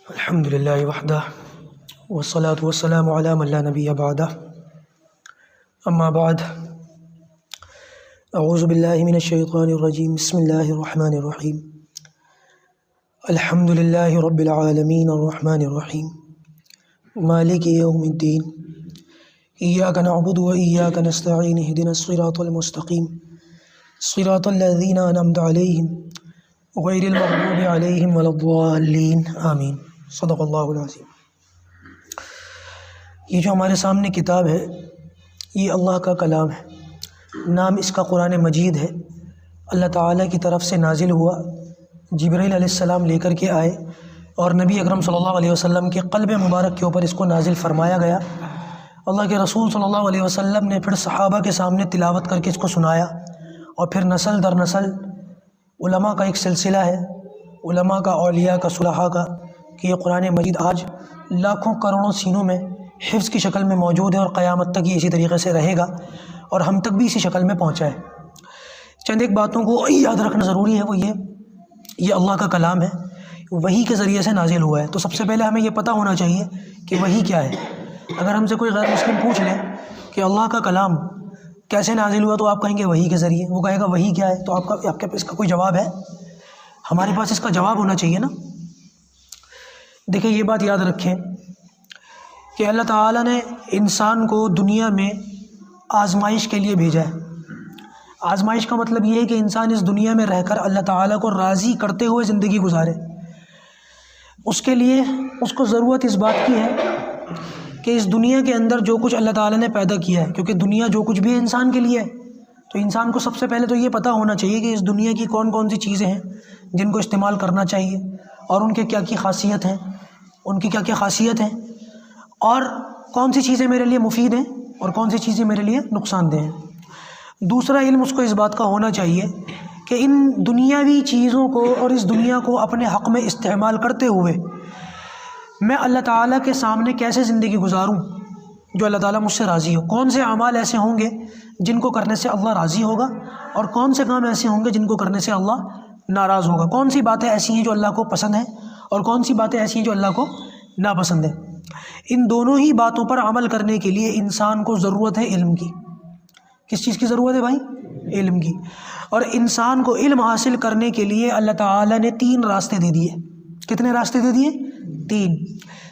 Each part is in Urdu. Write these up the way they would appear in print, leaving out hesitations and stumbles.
الحمد لله وحده والصلاة والسلام على من لا نبي بعده أما بعد أعوذ بالله من الشيطان الرجيم بسم الله الرحمن الرحيم الحمد لله رب العالمين الرحمن الرحيم مالك يوم الدين إياك نعبد وإياك نستعين اهدنا الصراط المستقيم صراط الذين أنعمت عليهم غير المغضوب عليهم ولا الضالين آمین صدق اللہ العظیم۔ یہ جو ہمارے سامنے کتاب ہے یہ اللہ کا کلام ہے، نام اس کا قرآن مجید ہے۔ اللہ تعالیٰ کی طرف سے نازل ہوا، جبرائیل علیہ السلام لے کر کے آئے اور نبی اکرم صلی اللہ علیہ وسلم کے قلب مبارک کے اوپر اس کو نازل فرمایا گیا۔ اللہ کے رسول صلی اللہ علیہ وسلم نے پھر صحابہ کے سامنے تلاوت کر کے اس کو سنایا، اور پھر نسل در نسل علماء کا ایک سلسلہ ہے، علماء کا، اولیاء کا، صلحاء کا، کہ یہ قرآن مجید آج لاکھوں کروڑوں سینوں میں حفظ کی شکل میں موجود ہے، اور قیامت تک یہ اسی طریقے سے رہے گا، اور ہم تک بھی اسی شکل میں پہنچا ہے۔ چند ایک باتوں کو یاد رکھنا ضروری ہے، وہ یہ اللہ کا کلام ہے، وحی کے ذریعے سے نازل ہوا ہے۔ تو سب سے پہلے ہمیں یہ پتہ ہونا چاہیے کہ وحی کیا ہے۔ اگر ہم سے کوئی غیر مسلم پوچھ لے کہ اللہ کا کلام کیسے نازل ہوا، تو آپ کہیں گے وحی کے ذریعے۔ وہ کہے گا وحی کیا ہے، تو آپ کے اس کا کوئی جواب ہے؟ ہمارے پاس اس کا جواب ہونا چاہیے نا۔ دیکھیں، یہ بات یاد رکھیں کہ اللہ تعالیٰ نے انسان کو دنیا میں آزمائش کے لیے بھیجا ہے۔ آزمائش کا مطلب یہ ہے کہ انسان اس دنیا میں رہ کر اللہ تعالیٰ کو راضی کرتے ہوئے زندگی گزارے۔ اس کے لیے اس کو ضرورت اس بات کی ہے کہ اس دنیا کے اندر جو کچھ اللہ تعالیٰ نے پیدا کیا ہے، کیونکہ دنیا جو کچھ بھی ہے انسان کے لیے ہے، تو انسان کو سب سے پہلے تو یہ پتہ ہونا چاہیے کہ اس دنیا کی کون کون سی چیزیں ہیں جن کو استعمال کرنا چاہیے، اور ان کے کیا کیا خاصیت ہیں، اور کون سی چیزیں میرے لیے مفید ہیں اور کون سی چیزیں میرے لیے نقصان دہ ہیں۔ دوسرا علم اس کو اس بات کا ہونا چاہیے کہ ان دنیاوی چیزوں کو اور اس دنیا کو اپنے حق میں استعمال کرتے ہوئے میں اللہ تعالیٰ کے سامنے کیسے زندگی گزاروں جو اللہ تعالیٰ مجھ سے راضی ہو۔ کون سے اعمال ایسے ہوں گے جن کو کرنے سے اللہ راضی ہوگا، اور کون سے کام ایسے ہوں گے جن کو کرنے سے اللہ ناراض ہوگا۔ کون سی باتیں ایسی ہیں جو اللہ کو پسند ہیں، اور کون سی باتیں ایسی ہیں جو اللہ کو ناپسند ہیں۔ ان دونوں ہی باتوں پر عمل کرنے کے لیے انسان کو ضرورت ہے علم کی۔ کس چیز کی ضرورت ہے بھائی؟ علم کی۔ اور انسان کو علم حاصل کرنے کے لیے اللہ تعالیٰ نے 3 راستے دے دیے۔ کتنے راستے دے دیے؟ 3۔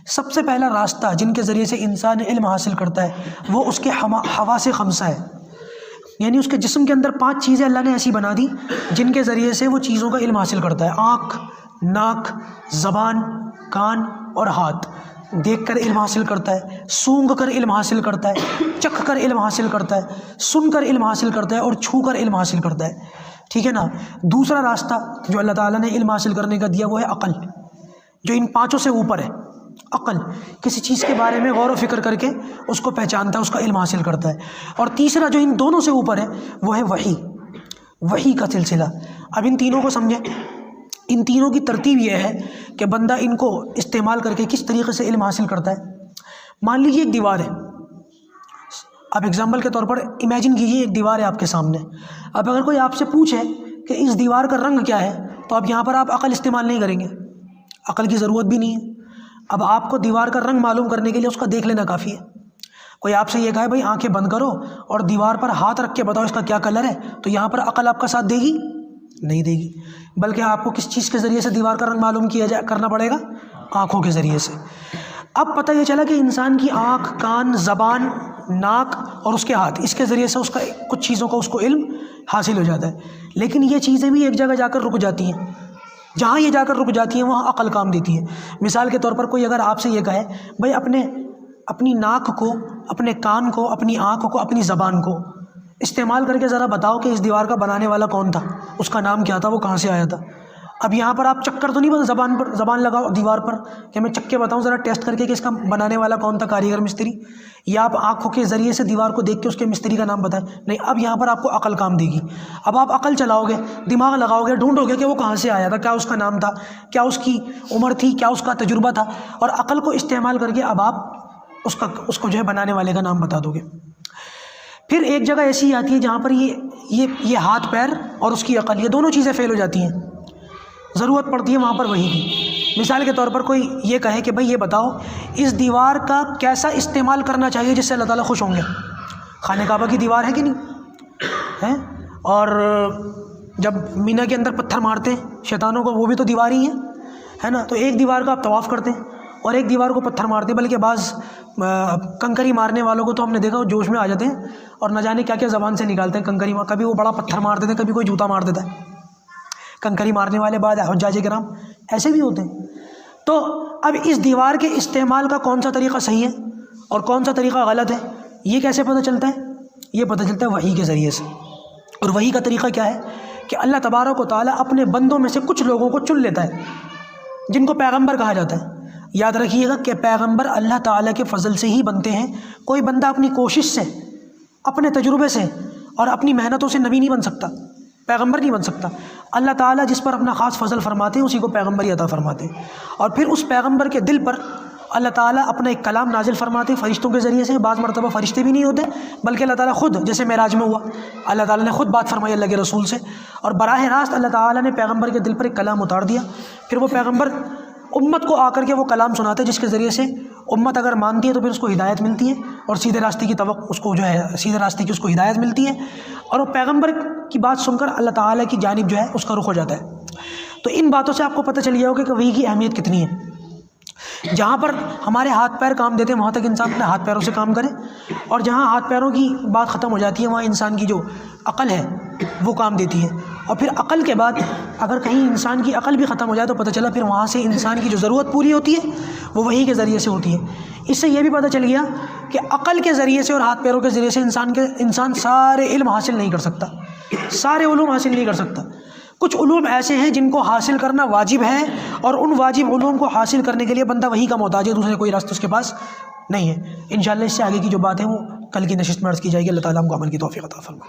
سب سے پہلا راستہ جن کے ذریعے سے انسان علم حاصل کرتا ہے وہ اس کے حواس خمسہ ہے، یعنی اس کے جسم کے اندر 5 چیزیں اللہ نے ایسی بنا دی جن کے ذریعے سے وہ چیزوں کا علم حاصل کرتا ہے۔ آنکھ، ناک، زبان، کان اور ہاتھ۔ دیکھ کر علم حاصل کرتا ہے، سونگھ کر علم حاصل کرتا ہے، چکھ کر علم حاصل کرتا ہے، سن کر علم حاصل کرتا ہے، اور چھو کر علم حاصل کرتا ہے۔ ٹھیک ہے نا۔ دوسرا راستہ جو اللہ تعالیٰ نے علم حاصل کرنے کا دیا وہ ہے عقل، جو ان 5 سے اوپر ہے۔ عقل کسی چیز کے بارے میں غور و فکر کر کے اس کو پہچانتا ہے، اس کا علم حاصل کرتا ہے۔ اور تیسرا جو ان دونوں سے اوپر ہے وہ ہے وحی کا سلسلہ۔ اب ان تینوں کو سمجھیں۔ ان تینوں کی ترتیب یہ ہے کہ بندہ ان کو استعمال کر کے کس طریقے سے علم حاصل کرتا ہے۔ مان لیجیے ایک دیوار ہے، اب ایگزامپل کے طور پر امیجن کیجیے ایک دیوار ہے آپ کے سامنے۔ اب اگر کوئی آپ سے پوچھے کہ اس دیوار کا رنگ کیا ہے، تو اب یہاں پر آپ عقل استعمال نہیں کریں گے، عقل کی ضرورت بھی نہیں ہے۔ اب آپ کو دیوار کا رنگ معلوم کرنے کے لیے اس کا دیکھ لینا کافی ہے۔ کوئی آپ سے یہ کہے بھائی آنکھیں بند کرو اور دیوار پر ہاتھ رکھ کے بتاؤ اس کا کیا کلر ہے، تو یہاں پر عقل آپ کا ساتھ دے گی؟ نہیں دے گی، بلکہ آپ کو کس چیز کے ذریعے سے دیوار کا رنگ معلوم کرنا پڑے گا؟ آنکھوں کے ذریعے سے۔ اب پتہ یہ چلا کہ انسان کی آنکھ، کان، زبان، ناک اور اس کے ہاتھ، اس کے ذریعے سے اس کا کچھ چیزوں کا اس کو علم حاصل ہو جاتا ہے۔ لیکن یہ چیزیں بھی ایک جگہ جا کر رک جاتی ہیں۔ جہاں یہ جا کر رک جاتی ہیں وہاں عقل کام دیتی ہے۔ مثال کے طور پر کوئی اگر آپ سے یہ کہے بھائی اپنی ناک کو، اپنے کان کو، اپنی آنکھ کو، اپنی زبان کو استعمال کر کے ذرا بتاؤ کہ اس دیوار کا بنانے والا کون تھا، اس کا نام کیا تھا، وہ کہاں سے آیا تھا۔ اب یہاں پر آپ چکر تو نہیں بتا زبان لگاؤ دیوار پر کہ میں چکے بتاؤں ذرا ٹیسٹ کر کے کہ اس کا بنانے والا کون تھا، کاریگر، مستری، یا آپ آنکھوں کے ذریعے سے دیوار کو دیکھ کے اس کے مستری کا نام بتائیں۔ نہیں، اب یہاں پر آپ کو عقل کام دے گی۔ اب آپ عقل چلاؤ گے، دماغ لگاؤ گے، ڈھونڈو گے کہ وہ کہاں سے آیا تھا، کیا اس کا نام تھا، کیا اس کی عمر تھی، کیا اس کا تجربہ تھا، اور عقل کو استعمال کر کے اب آپ اس کو جو ہے بنانے والے کا نام بتا دو گے۔ پھر ایک جگہ ایسی آتی ہے جہاں پر یہ ہاتھ پیر اور اس کی عقل، یہ دونوں چیزیں فیل ہو جاتی ہیں، ضرورت پڑتی ہے وہاں پر وحی کی۔ مثال کے طور پر کوئی یہ کہے کہ بھائی یہ بتاؤ اس دیوار کا کیسا استعمال کرنا چاہیے جس سے اللہ تعالیٰ خوش ہوں گے. خانہ کعبہ کی دیوار ہے کہ نہیں ہے؟ اور جب مینا کے اندر پتھر مارتے ہیں شیطانوں کو، وہ بھی تو دیوار ہی ہے نا. تو ایک دیوار کا آپ طواف کرتے ہیں اور ایک دیوار کو پتھر مارتے ہیں. بلکہ بعض کنکری مارنے والوں کو تو ہم نے دیکھا وہ جوش میں آ جاتے ہیں اور نہ جانے کیا کیا زبان سے نکالتے ہیں کنکری مار. کبھی وہ بڑا پتھر مار دیتے ہیں، کبھی کوئی جوتا مار دیتا ہے. کنکری مارنے والے بعد حجاج کرام ایسے بھی ہوتے ہیں. تو اب اس دیوار کے استعمال کا کون سا طریقہ صحیح ہے اور کون سا طریقہ غلط ہے، یہ کیسے پتہ چلتا ہے؟ یہ پتہ چلتا ہے وحی کے ذریعے سے. اور وحی کا طریقہ کیا ہے کہ اللہ تبارک و تعالیٰ اپنے بندوں میں سے کچھ لوگوں کو چن لیتا ہے جن کو پیغمبر کہا جاتا ہے. یاد رکھیے گا کہ پیغمبر اللہ تعالیٰ کے فضل سے ہی بنتے ہیں. کوئی بندہ اپنی کوشش سے، اپنے تجربے سے اور اپنی محنتوں سے نبی نہیں بن سکتا، پیغمبر نہیں بن سکتا. اللہ تعالیٰ جس پر اپنا خاص فضل فرماتے ہیں اسی کو پیغمبری عطا فرماتے ہیں. اور پھر اس پیغمبر کے دل پر اللہ تعالیٰ اپنا ایک کلام نازل فرماتے ہیں فرشتوں کے ذریعے سے. بعض مرتبہ فرشتے بھی نہیں ہوتے بلکہ اللہ تعالیٰ خود، جیسے معراج میں ہوا اللہ تعالیٰ نے خود بات فرمائی اللہ کے رسول سے، اور براہ راست اللہ تعالیٰ نے پیغمبر کے دل پر ایک کلام اتار دیا. پھر وہ پیغمبر امت کو آ کر کے وہ کلام سناتے جس کے ذریعے سے امت اگر مانتی ہے تو پھر اس کو ہدایت ملتی ہے اور سیدھے راستے کی اس کو جو ہے سیدھے راستے کی اس کو ہدایت ملتی ہے. اور وہ پیغمبر کی بات سن کر اللہ تعالیٰ کی جانب جو ہے اس کا رخ ہو جاتا ہے. تو ان باتوں سے آپ کو پتہ چل گیا ہوگا کہ وحی کی اہمیت کتنی ہے. جہاں پر ہمارے ہاتھ پیر کام دیتے ہیں وہاں تک انسان اپنے ہاتھ پیروں سے کام کرے، اور جہاں ہاتھ پیروں کی بات ختم ہو جاتی ہے وہاں انسان کی جو عقل ہے وہ کام دیتی ہے. اور پھر عقل کے بعد اگر کہیں انسان کی عقل بھی ختم ہو جائے تو پتہ چلا پھر وہاں سے انسان کی جو ضرورت پوری ہوتی ہے وہ وحی کے ذریعے سے ہوتی ہے. اس سے یہ بھی پتہ چل گیا کہ عقل کے ذریعے سے اور ہاتھ پیروں کے ذریعے سے انسان سارے علم حاصل نہیں کر سکتا، سارے علوم حاصل نہیں کر سکتا. کچھ علوم ایسے ہیں جن کو حاصل کرنا واجب ہے، اور ان واجب علوم کو حاصل کرنے کے لیے بندہ وحی کا محتاج ہے، دوسرے کوئی راستہ اس کے پاس نہیں ہے. انشاءاللہ اس سے آگے کی جو بات ہے وہ کل کی نشست میں عرض کی جائے گی. اللہ تعالیٰ ہم کو عمل کی توفیق عطا فرمائے.